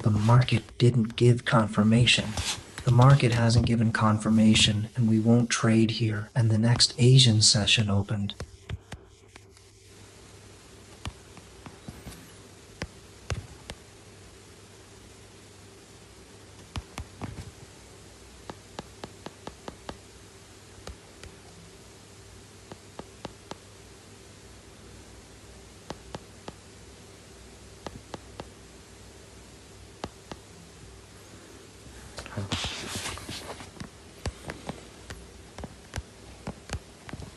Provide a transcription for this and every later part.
the market didn't give confirmation. The market hasn't given confirmation, and we won't trade here, and the next Asian session opened.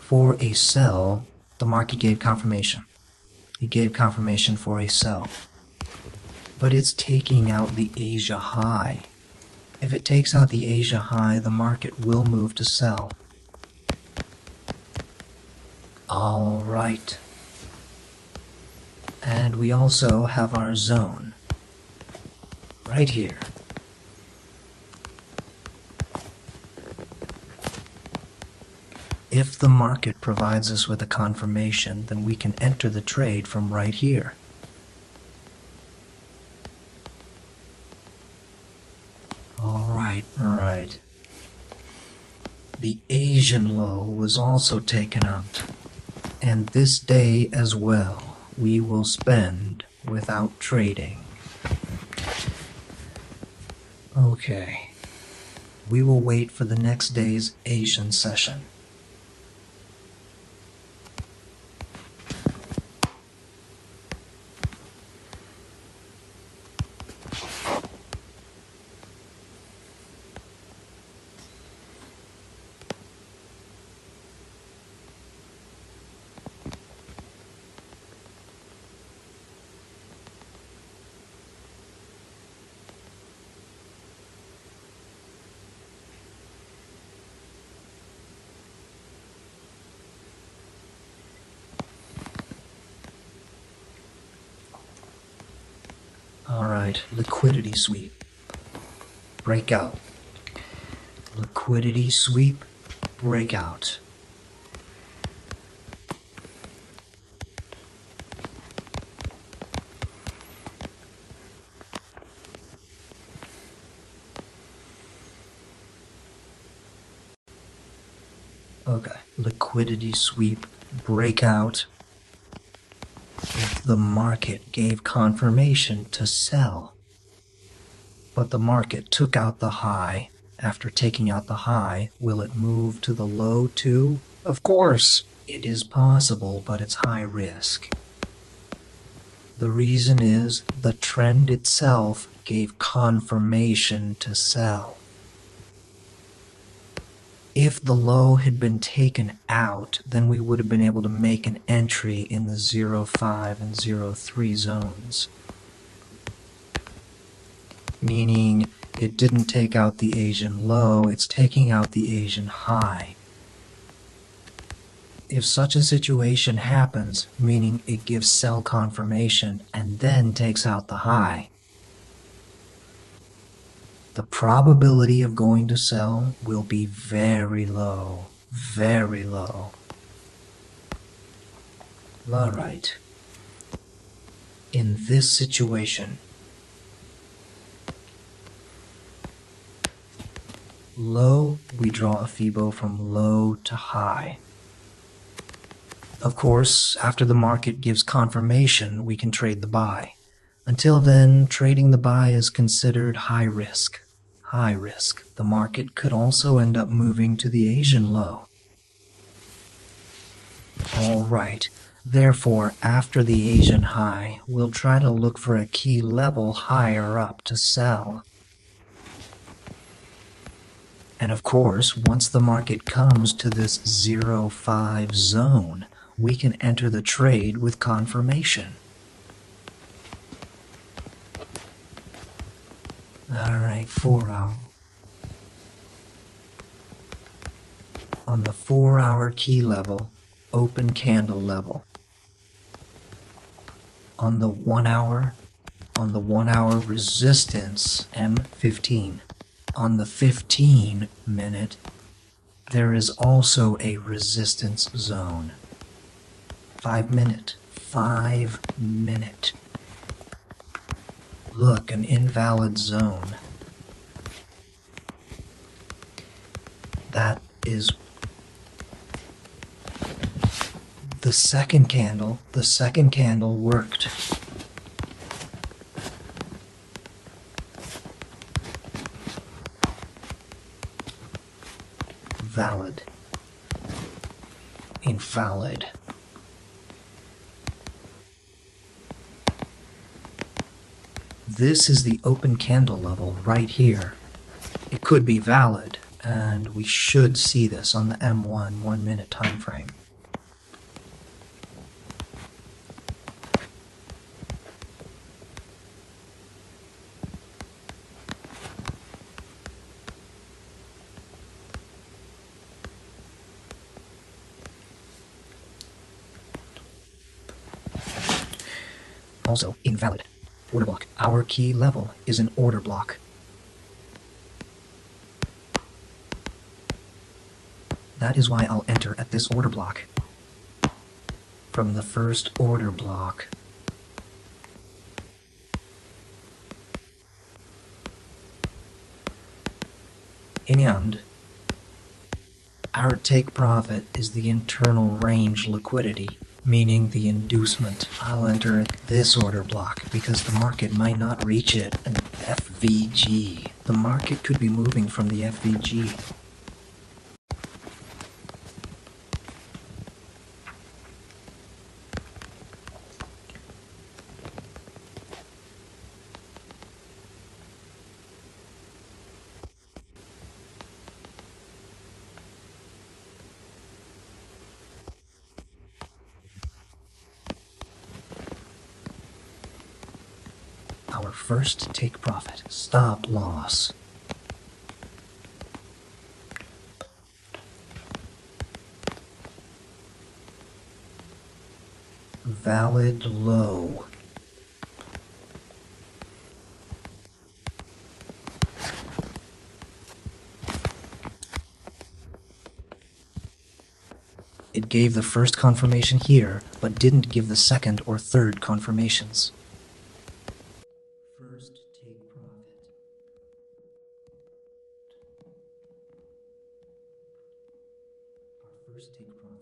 For a sell, the market gave confirmation. It gave confirmation for a sell. But it's taking out the Asia high. If it takes out the Asia high, the market will move to sell. All right. And we also have our zone. Right here. If the market provides us with a confirmation, then we can enter the trade from right here. All right. The Asian low was also taken out. And this day as well, we will spend without trading. Okay. We will wait for the next day's Asian session. Alright, liquidity sweep. Breakout. Liquidity sweep. Breakout. Okay, liquidity sweep. Breakout. If the market gave confirmation to sell, but the market took out the high, after taking out the high, will it move to the low too? Of course, it is possible, but it's high risk. The reason is the trend itself gave confirmation to sell. If the low had been taken out, then we would have been able to make an entry in the 0.5 and 0.3 zones. Meaning it didn't take out the Asian low, it's taking out the Asian high. If such a situation happens, meaning it gives sell confirmation and then takes out the high, the probability of going to sell will be very low, very low. All right. In this situation, low, we draw a Fibo from low to high. Of course, after the market gives confirmation, we can trade the buy. Until then, trading the buy is considered high risk. High risk. The market could also end up moving to the Asian low. All right. Therefore, after the Asian high, we'll try to look for a key level higher up to sell. And of course, once the market comes to this 0.5 zone, we can enter the trade with confirmation. Alright, 4 hour. On the 4 hour key level, open candle level. On the 1 hour, resistance, M15. On the 15 minute, there is also a resistance zone. 5 minute. Look, an invalid zone. That is the second candle. The second candle worked. Valid. Invalid. This is the open candle level right here. It could be valid, and we should see this on the M1 1-minute time frame. Also invalid. Order block. Our key level is an order block. That is why I'll enter at this order block. From the first order block. And our take profit is the internal range liquidity, meaning the inducement. I'll enter at this order block because the market might not reach it. An FVG. The market could be moving from the FVG. Our first take profit. Stop loss. Valid low. It gave the first confirmation here, but didn't give the second or third confirmations. First take profit. Our first take profit.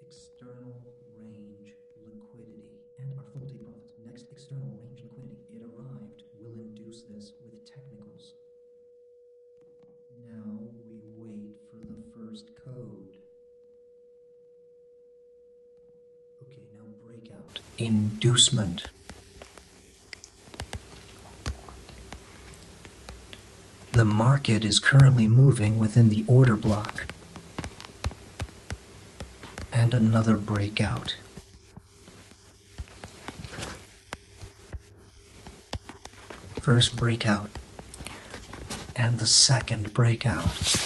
External range liquidity. And our full take profit. Next external range liquidity. It arrived. We'll induce this with technicals. Now we wait for the first code. Okay, now breakout. Inducement. The market is currently moving within the order block. And another breakout. First breakout. And the second breakout.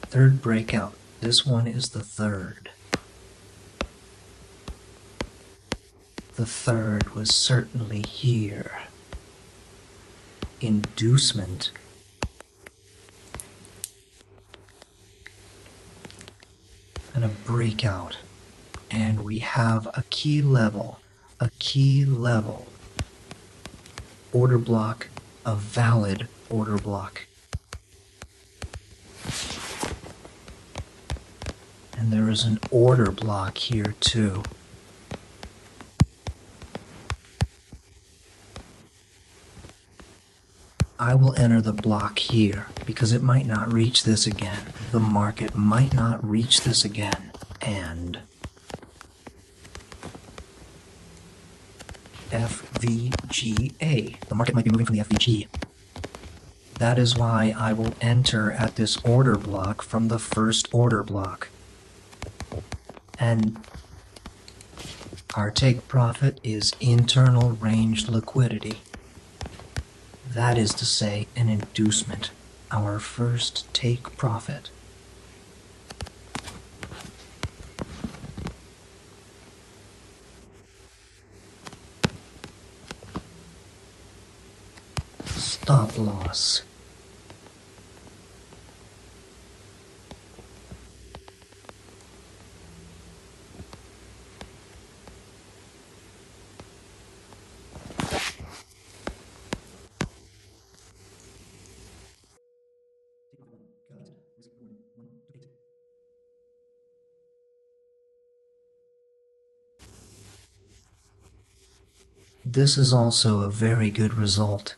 Third breakout. This one is the third. The third was certainly here. Inducement. And a breakout. And we have a key level. A key level. Order block. A valid order block. And there is an order block here too. I will enter the block here because it might not reach this again. The market might not reach this again. And FVGA. The market might be moving from the FVG. That is why I will enter at this order block from the first order block. And our take profit is internal range liquidity. That is to say, an inducement. Our first take profit. Stop Stop loss. This is also a very good result.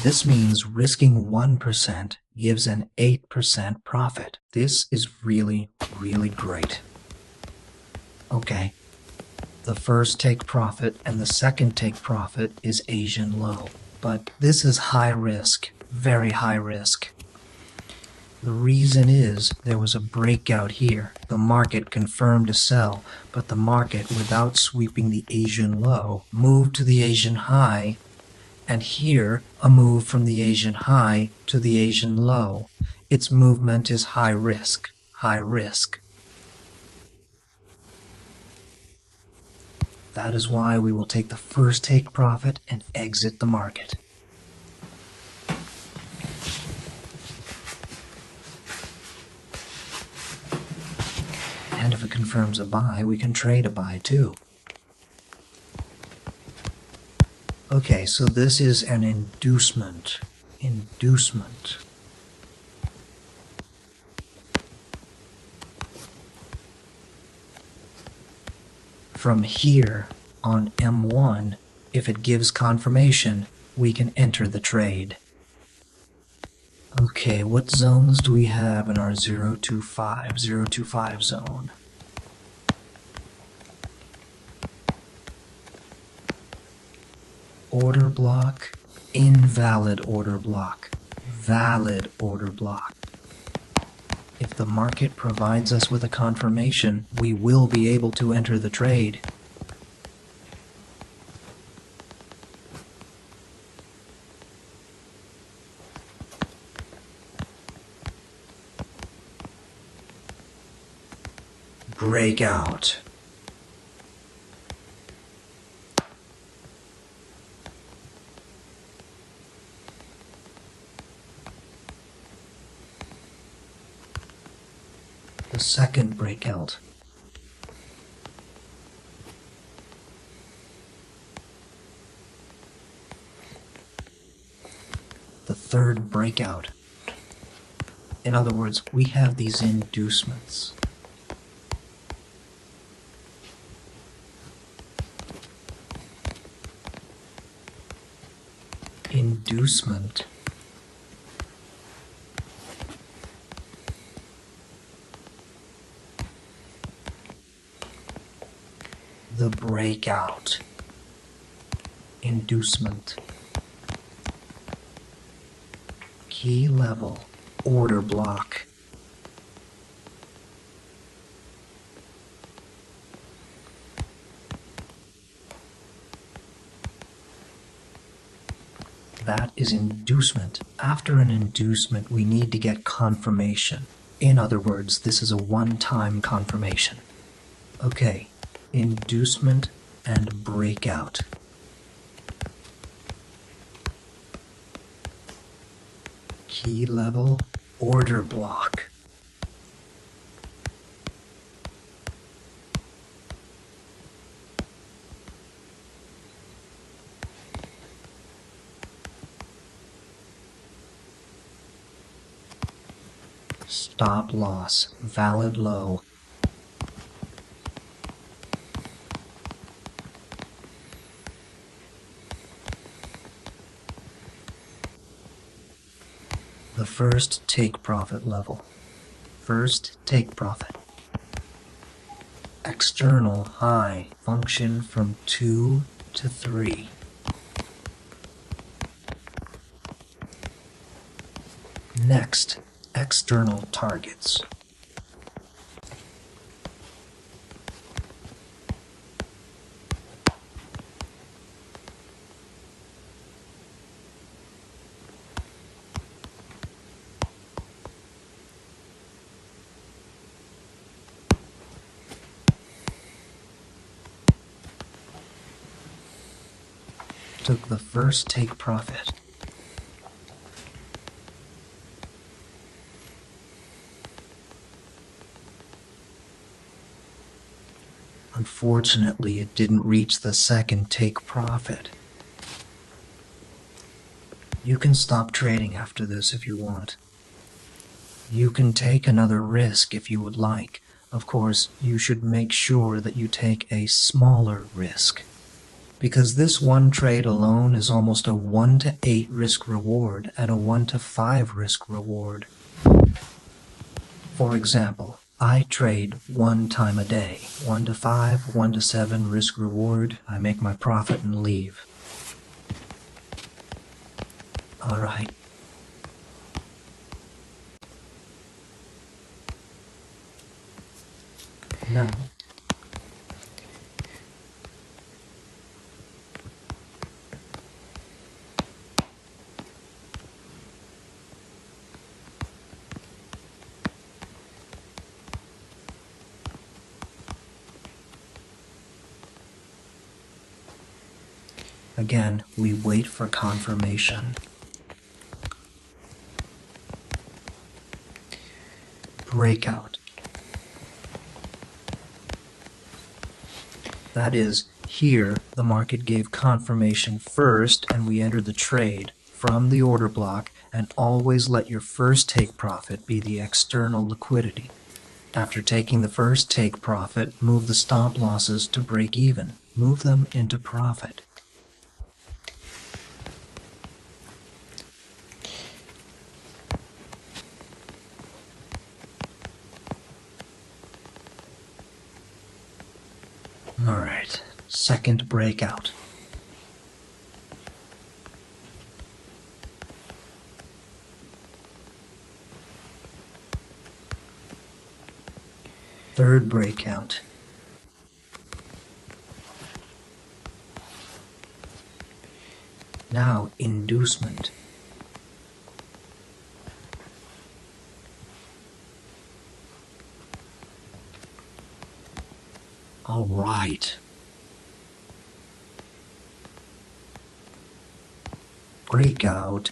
This means risking 1% gives an 8% profit. This is really, really great. Okay, the first take profit and the second take profit is Asian low, but this is high risk, very high risk. The reason is there was a breakout here. The market confirmed a sell, but the market, without sweeping the Asian low, moved to the Asian high, and here a move from the Asian high to the Asian low. Its movement is high risk, high risk. That is why we will take the first take profit and exit the market. And if it confirms a buy, we can trade a buy too. Okay, so this is an inducement. Inducement. From here on M1, if it gives confirmation, we can enter the trade. Okay, what zones do we have in our 025 zone? Order block, invalid order block, valid order block. If the market provides us with a confirmation, we will be able to enter the trade. Breakout. The second breakout. The third breakout. In other words, we have these inducements. Inducement. The breakout. Inducement. Key level. Order block. That is inducement. After an inducement, we need to get confirmation. In other words, this is a one-time confirmation. Okay, inducement and breakout. Key level, order block. Stop loss, valid low. The first take profit level. First take profit. External high, function from 2 to 3. Next, external targets. Took the first take profit. Unfortunately, it didn't reach the second take profit. You can stop trading after this if you want. You can take another risk if you would like. Of course, you should make sure that you take a smaller risk, because this one trade alone is almost a 1 to 8 risk reward and a 1 to 5 risk reward. For example, I trade 1 time a day, 1 to 5, 1 to 7 risk reward. I make my profit and leave. All right. Now, again, we wait for confirmation. Breakout. That is, here the market gave confirmation first and we entered the trade from the order block, and always let your first take profit be the external liquidity. After taking the first take profit, move the stop losses to break even. Move them into profit. All right, second breakout. Third breakout. Now inducement. All right. Breakout.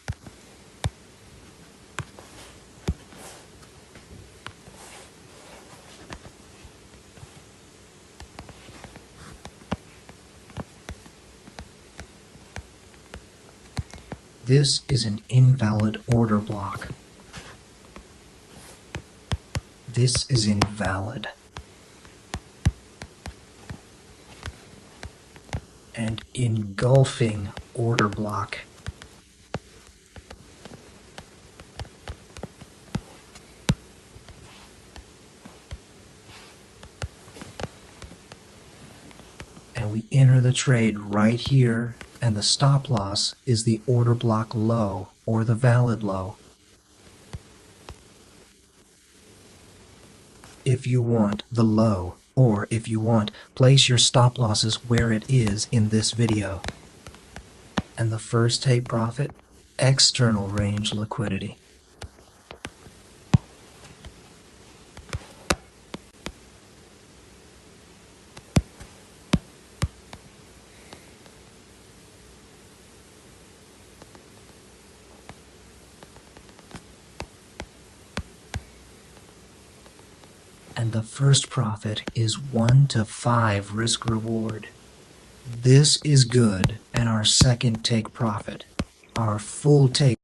This is an invalid order block. This is invalid. And engulfing order block. And we enter the trade right here, and the stop loss is the order block low or the valid low. If you want the low, or if you want, place your stop losses where it is in this video. And the first take profit, external range liquidity. And the first profit is 1 to 5 risk reward. This is good, and our second take profit. Our full take